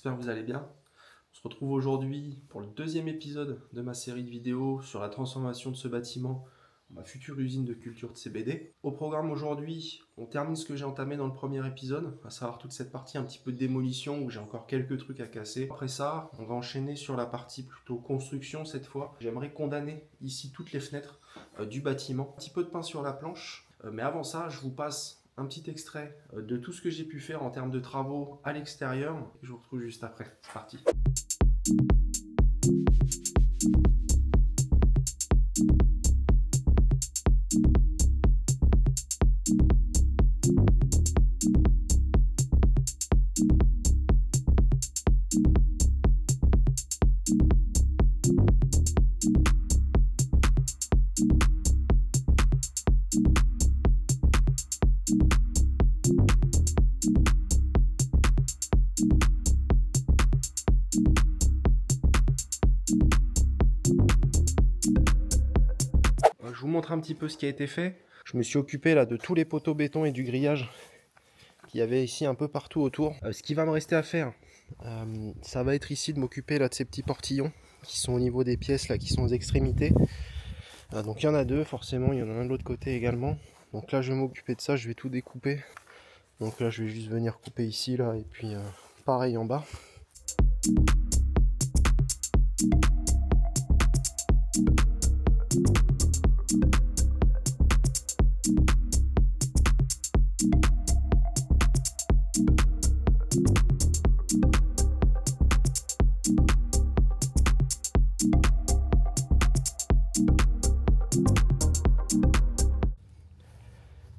j'espère que vous allez bien. On se retrouve aujourd'hui pour le deuxième épisode de ma série de vidéos sur la transformation de ce bâtiment en ma future usine de culture de CBD. Au programme aujourd'hui, on termine ce que j'ai entamé dans le premier épisode, à savoir toute cette partie un petit peu de démolition où j'ai encore quelques trucs à casser. Après ça, on va enchaîner sur la partie plutôt construction cette fois. J'aimerais condamner ici toutes les fenêtres du bâtiment. Un petit peu de pain sur la planche, mais avant ça, je vous passe un petit extrait de tout ce que j'ai pu faire en termes de travaux à l'extérieur. Et je vous retrouve juste après. C'est parti. Je vous montre un petit peu ce qui a été fait. Je me suis occupé là de tous les poteaux béton et du grillage qu'il y avait ici un peu partout autour. Ce qui va me rester à faire, ça va être ici de m'occuper là de ces petits portillons qui sont au niveau des pièces là, qui sont aux extrémités. Donc il y en a deux forcément, il y en a un de l'autre côté également. Donc là je vais m'occuper de ça, je vais tout découper. Donc là je vais juste venir couper ici là et puis pareil en bas.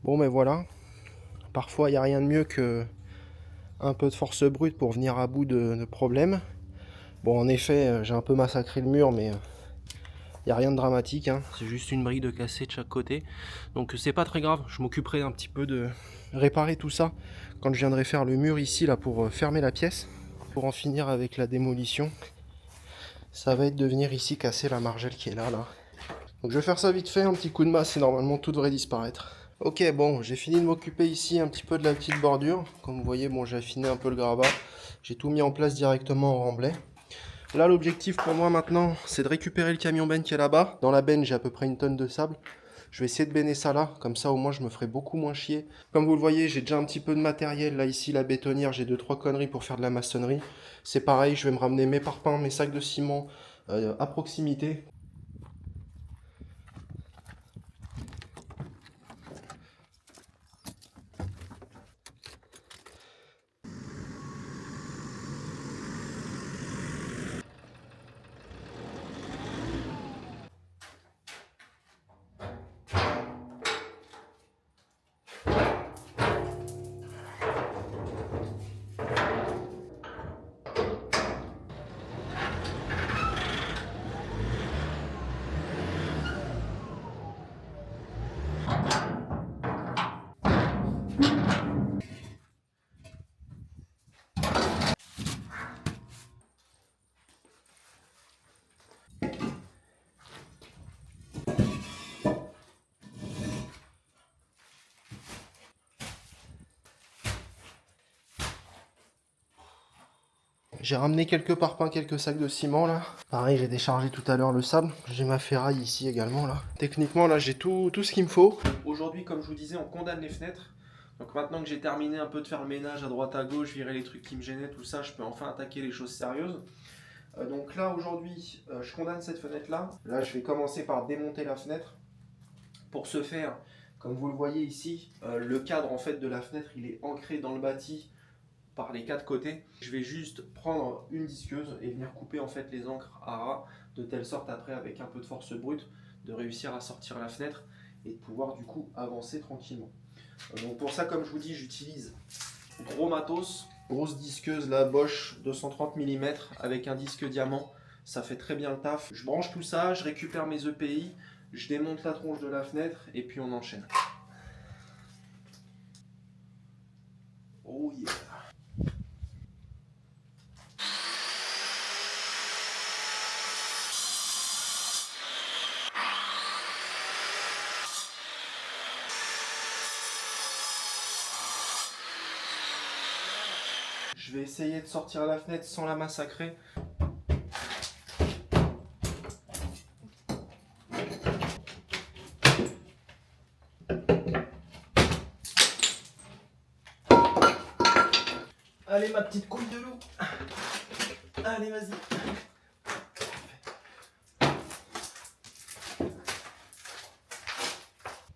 Bon mais voilà, parfois il n'y a rien de mieux que un peu de force brute pour venir à bout de problèmes. Bon en effet j'ai un peu massacré le mur mais il n'y a rien de dramatique, hein. C'est juste une brique de cassé de chaque côté. Donc c'est pas très grave, je m'occuperai un petit peu de réparer tout ça quand je viendrai faire le mur ici là pour fermer la pièce. Pour en finir avec la démolition, ça va être de venir ici casser la margelle qui est là. Donc je vais faire ça vite fait, un petit coup de masse et normalement tout devrait disparaître. Ok, bon, j'ai fini de m'occuper ici un petit peu de la petite bordure. Comme vous voyez, bon, j'ai affiné un peu le gravat. J'ai tout mis en place directement en remblai. Là, l'objectif pour moi maintenant, c'est de récupérer le camion benne qui est là-bas. Dans la benne, j'ai à peu près une tonne de sable. Je vais essayer de benner ça là, comme ça au moins je me ferai beaucoup moins chier. Comme vous le voyez, j'ai déjà un petit peu de matériel. Là, ici, la bétonnière, j'ai 2-3 conneries pour faire de la maçonnerie. C'est pareil, je vais me ramener mes parpaings, mes sacs de ciment à proximité. J'ai ramené quelques parpaings, quelques sacs de ciment là. Pareil, j'ai déchargé tout à l'heure le sable. J'ai ma ferraille ici également là. Techniquement là, j'ai tout ce qu'il me faut. Aujourd'hui, comme je vous disais, on condamne les fenêtres. Donc maintenant que j'ai terminé un peu de faire le ménage à droite à gauche, virer les trucs qui me gênaient, tout ça, je peux enfin attaquer les choses sérieuses. Donc là aujourd'hui, je condamne cette fenêtre là. Là, je vais commencer par démonter la fenêtre. Pour ce faire, comme vous le voyez ici, le cadre en fait de la fenêtre, il est ancré dans le bâti par les quatre côtés. Je vais juste prendre une disqueuse et venir couper en fait les encres à ras, de telle sorte après avec un peu de force brute de réussir à sortir la fenêtre et de pouvoir du coup avancer tranquillement. Donc pour ça, comme je vous dis, j'utilise gros matos, grosse disqueuse la Bosch 230 mm avec un disque diamant, ça fait très bien le taf. Je branche tout ça, je récupère mes EPI, je démonte la tronche de la fenêtre et puis on enchaîne. Oh yeah. Je vais essayer de sortir la fenêtre sans la massacrer. Allez ma petite couille de loup. Allez vas-y.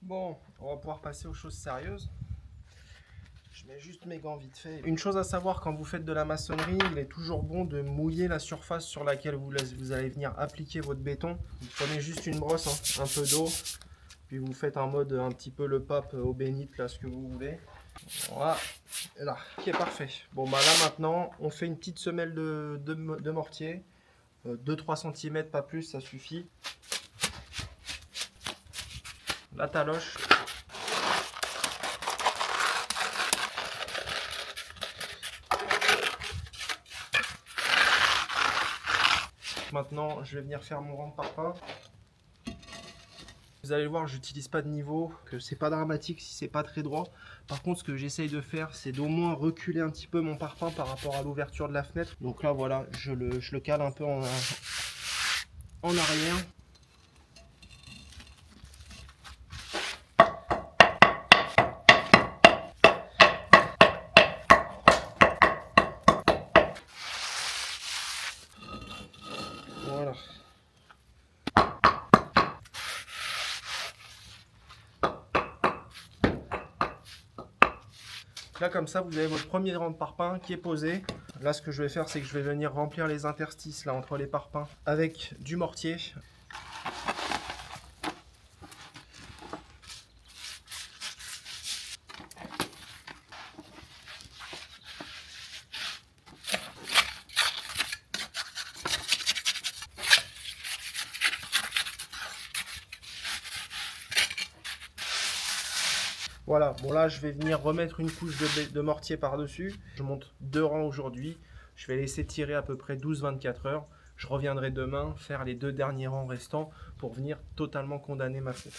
Bon, on va pouvoir passer aux choses sérieuses. Je mets juste mes gants vite fait. Une chose à savoir quand vous faites de la maçonnerie, il est toujours bon de mouiller la surface sur laquelle vous allez venir appliquer votre béton. Vous prenez juste une brosse, hein, un peu d'eau, puis vous faites en mode un petit peu le pape au bénite, là ce que vous voulez. Voilà, et là, ok parfait. Bon bah là maintenant, on fait une petite semelle de mortier, 2-3 cm, pas plus, ça suffit. La taloche. Maintenant, je vais venir faire mon rang de parpaing. Vous allez voir, j'utilise pas de niveau, que c'est pas dramatique si c'est pas très droit. Par contre, ce que j'essaye de faire, c'est d'au moins reculer un petit peu mon parpaing par rapport à l'ouverture de la fenêtre. Donc là, voilà, je le cale un peu en arrière. Voilà. Là comme ça vous avez votre premier rang de parpaing qui est posé. Là ce que je vais faire c'est que je vais venir remplir les interstices là entre les parpaings avec du mortier. Voilà, bon là je vais venir remettre une couche de mortier par-dessus. Je monte 2 rangs aujourd'hui. Je vais laisser tirer à peu près 12-24 heures. Je reviendrai demain faire les 2 derniers rangs restants pour venir totalement condamner ma fenêtre.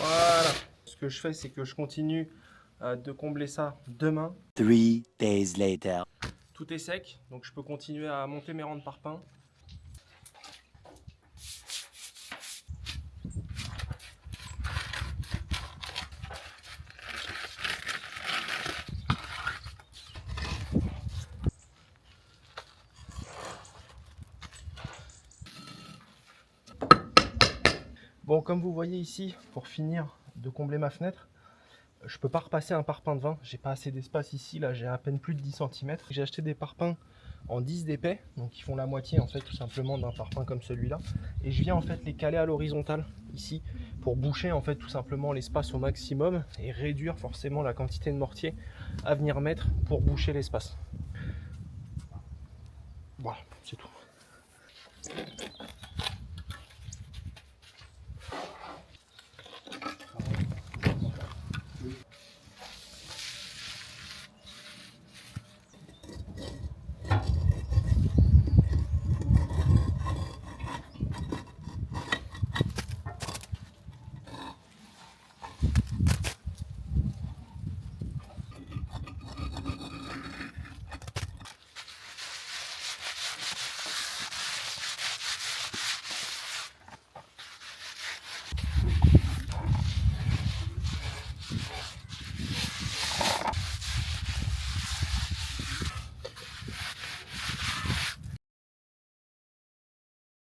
Voilà. Ce que je fais, c'est que je continue de combler ça demain. 3 days later. Tout est sec, donc je peux continuer à monter mes rangs de parpaing. Bon, comme vous voyez ici, pour finir de combler ma fenêtre, je peux pas repasser un parpaing de 20, j'ai pas assez d'espace ici, là j'ai à peine plus de 10 cm. J'ai acheté des parpaings en 10 d'épais, donc ils font la moitié en fait tout simplement d'un parpaing comme celui-là. Et je viens en fait les caler à l'horizontale ici, pour boucher en fait tout simplement l'espace au maximum et réduire forcément la quantité de mortier à venir mettre pour boucher l'espace. Voilà, c'est tout.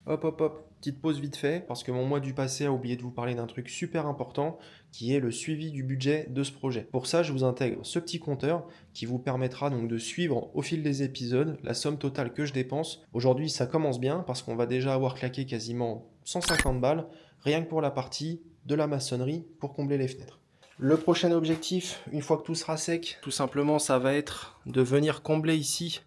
Hop hop hop, petite pause vite fait, parce que mon moi du passé a oublié de vous parler d'un truc super important, qui est le suivi du budget de ce projet. Pour ça, je vous intègre ce petit compteur, qui vous permettra donc de suivre au fil des épisodes la somme totale que je dépense. Aujourd'hui, ça commence bien, parce qu'on va déjà avoir claqué quasiment 150 balles, rien que pour la partie de la maçonnerie, pour combler les fenêtres. Le prochain objectif, une fois que tout sera sec, tout simplement, ça va être de venir combler ici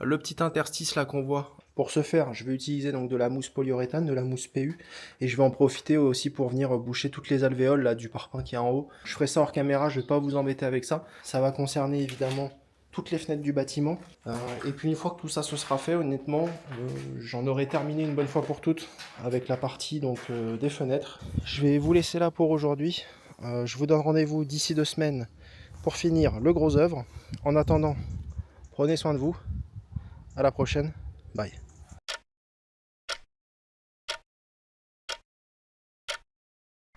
le petit interstice là qu'on voit Pour ce faire, je vais utiliser donc de la mousse polyuréthane, de la mousse PU, et je vais en profiter aussi pour venir boucher toutes les alvéoles là, du parpaing qui est en haut. Je ferai ça hors caméra, je vais pas vous embêter avec ça. Ça va concerner évidemment toutes les fenêtres du bâtiment. Et puis une fois que tout ça se sera fait, honnêtement, j'en aurai terminé une bonne fois pour toutes avec la partie donc des fenêtres. Je vais vous laisser là pour aujourd'hui. Je vous donne rendez-vous d'ici 2 semaines pour finir le gros œuvre. En attendant, prenez soin de vous. À la prochaine. Bye.